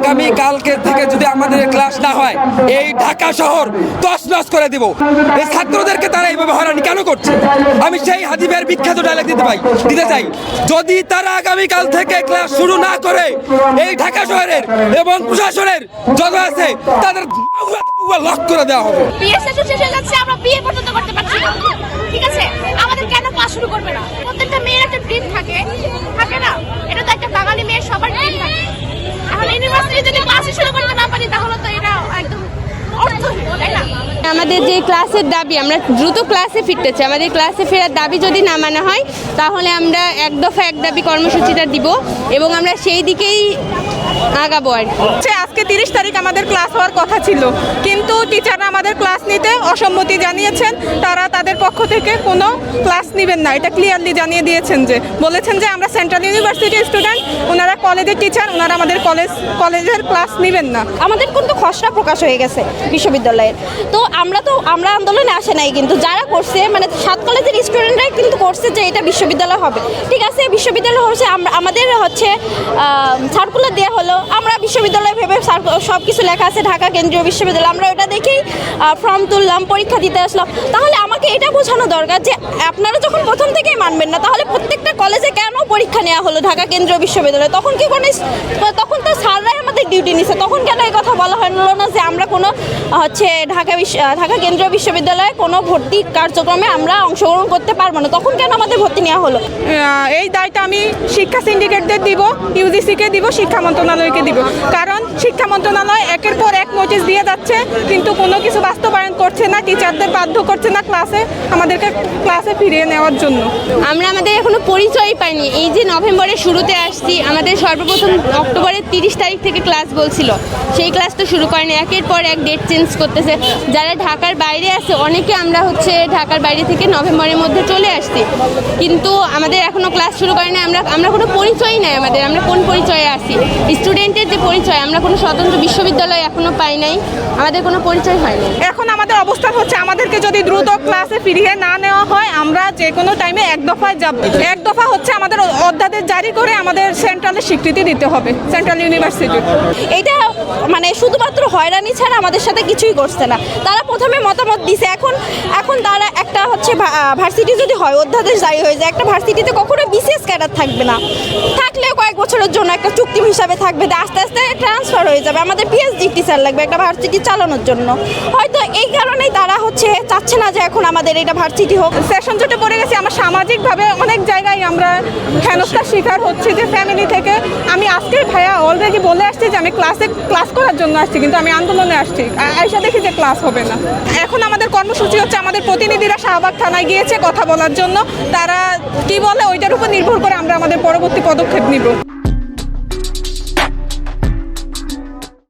আগামী কালকে থেকে যদি আমাদের ক্লাস না হয় এই ঢাকা শহর তছনছ করে দিব। এই ছাত্রদেরকে তারা এইভাবে হয়রানি কেন করছে? আমি সেই হাদিবের বিখ্যাত ডায়লগ দিতে চাই, যদি তারা আগামীকাল থেকে ক্লাস শুরু না করে এই ঢাকা শহরের এবং প্রশাসনের যত আছে তাদের লক করে দেওয়া হবে। বিয়ে সেশন শেষ হয়ে যাচ্ছে, আমরা বিয়ে পর্যন্ত করতে পারছি না। ঠিক আছে, আমাদের কেন ক্লাস শুরু করবে না? প্রত্যেকটা মেয়ের একটা ড্রিম থাকে না? এটা তো একটা বাঙালি মেয়ের সবার ড্রিম থাকে। এখন ইউনিভার্সিটি যদি ক্লাস শুরু করতে না পারি তাহলে তো এটা একদম অর্থহীন, তাই না? আমাদের যে ক্লাসের দাবি, আমরা দ্রুত ক্লাসে ফিরতে চাই। আমাদের ক্লাসে ফেরার দাবি যদি না মানা হয় তাহলে আমরা এক দফা এক দাবি কর্মসূচিটা দিব এবং আমরা সেই দিকেই আগাবো। আর আজকে 30 তারিখ আমাদের ক্লাস হওয়ার কথা ছিল, কিন্তু টিচাররা আমাদের ক্লাস নিতে অসম্মতি জানিয়েছেন। তারা তাদের পক্ষ থেকে কোনো ক্লাস নেবেন না, এটা ক্লিয়ারলি জানিয়ে দিয়েছেন। বলেছেন যে আমরা সেন্ট্রাল ইউনিভার্সিটির স্টুডেন্ট, ওনারা কলেজের টিচার, ওনারা আমাদের কলেজের ক্লাস নেবেন না। আমাদের কিন্তু খসড়া প্রকাশ হয়ে গেছে বিশ্ববিদ্যালয়ের, তো আমরা আন্দোলনে আসে নাই, কিন্তু যারা করছে মানে 7 কলেজের স্টুডেন্টরাই কিন্তু করছে যে এটা বিশ্ববিদ্যালয় হবে। ঠিক আছে, বিশ্ববিদ্যালয় হচ্ছে আমাদের হচ্ছে সার্কুলার দেওয়া হলো, আমরা বিশ্ববিদ্যালয় ভেবে সব কিছু লেখা আছে ঢাকা কেন্দ্রীয় বিশ্ববিদ্যালয়, আমরা ওটা দেখেই ফর্ম তুললাম, পরীক্ষা দিতে আসলাম। তাহলে আমাকে এটা বোঝানো দরকার যে আপনারা যখন প্রথম থেকেই মানবেন না, তাহলে প্রত্যেকটা কলেজে কেন পরীক্ষা নেওয়া হলো ঢাকা কেন্দ্রীয় বিশ্ববিদ্যালয়? তখন কি তখন তো স্যাররাই আমাদের ডিউটি নিছে, তখন কেন এই কথা বলা হলো না যে আমরা কোনো হচ্ছে ঢাকা কেন্দ্রীয় বিশ্ববিদ্যালয়ে কোনো ভর্তি কার্যক্রমে আমরা অংশগ্রহণ করতে পারবো না? তখন কেন আমাদের ভর্তি নেওয়া হলো? এই দায়টা আমি শিক্ষা সিন্ডিকেটদের দিব, ইউজিসিকে দিব, শিক্ষা মন্ত্রণালয়কে দিব। কারণ শিক্ষা মন্ত্রণালয় একের পর এক নোটিশ দিয়ে যাচ্ছে, কিন্তু কোনো কিছু বাস্তবায়ন করছে না, টিচারদের বাধ্য করছে না আমাদেরকে ক্লাসে ফিরিয়ে নেওয়ার জন্য। আমরা আমাদের এখনো পরিচয় পাইনি। এই যে নভেম্বরের শুরুতে আসছি, আমাদের সর্বপ্রথম অক্টোবরের 30 তারিখ থেকে ক্লাস বলছিল, সেই ক্লাস তো শুরু করেনি, একের পর এক ডেট চেঞ্জ করতেছে। যারা ঢাকার বাইরে আছে অনেকে আমরা হচ্ছে ঢাকার বাইরে থেকে নভেম্বরের মধ্যে চলে আসছি, কিন্তু আমাদের এখনো ক্লাস শুরু করেনি। আমরা কোনো পরিচয়ই নাই আমাদের, আমরা কোন পরিচয়ে আছি? স্টুডেন্টের যে পরিচয়, আমরা কোনো স্বতন্ত্র বিশ্ববিদ্যালয় এখনো পাই নাই, আমাদের কোনো পরিচয় হয়নি। এখন আমাদের অবস্থান হচ্ছে, আমাদেরকে যদি দ্রুত ক্লাসে ফিরিয়ে না নেওয়া হয়, আমরা যে কোনো টাইমে এক দফায় যাব। এক দফা হচ্ছে আমাদের অধ্যাদেশ জারি করে আমাদের সেন্ট্রালের স্বীকৃতি দিতে হবে, সেন্ট্রাল ইউনিভার্সিটি। এইটা মানে শুধুমাত্র হয়রানি ছাড়া আমাদের সাথে কিছুই করছে না। তারা প্রথমে মতামত দিছে, এখন তারা একটা হচ্ছে ভার্সিটি যদি হয়, অধ্যাদেশ জারি হয়ে যায়, একটা ভার্সিটিতে কখনো বিসিএস ক্যাডার থাকবে না, থাকলেও কয়েক বছরের জন্য একটা চুক্তি হিসাবে থাকবে, আস্তে আস্তে ট্রান্সফার হয়ে যাবে। আমাদের পিএইচডি টিচার লাগবে একটা ভার্সিটি চালানোর জন্য। হয়তো এই কারণেই তারা হচ্ছে চাচ্ছে না যে এখন আমাদের এটা ভার্সিটি হোক। সেশন জটে পড়ে গেছি আমরা, সামাজিকভাবে অনেক জায়গায় আমরা হেনস্থার শিকার হচ্ছি যে ফ্যামিলি থেকে। আমি আজকে ভাইয়া অলরেডি বলে আসছি যে আমি ক্লাস করার জন্য আসছি, কিন্তু আমি আন্দোলনে আসছি, আইসা দেখি যে ক্লাস হবে না। এখন আমাদের কর্মসূচি হচ্ছে, আমাদের প্রতিনিধিরা শাহবাগ থানায় গিয়েছে কথা বলার জন্য। তারা কি বলে ওইটার উপর নির্ভর করে আমরা আমাদের পরবর্তী পদক্ষেপ নিব।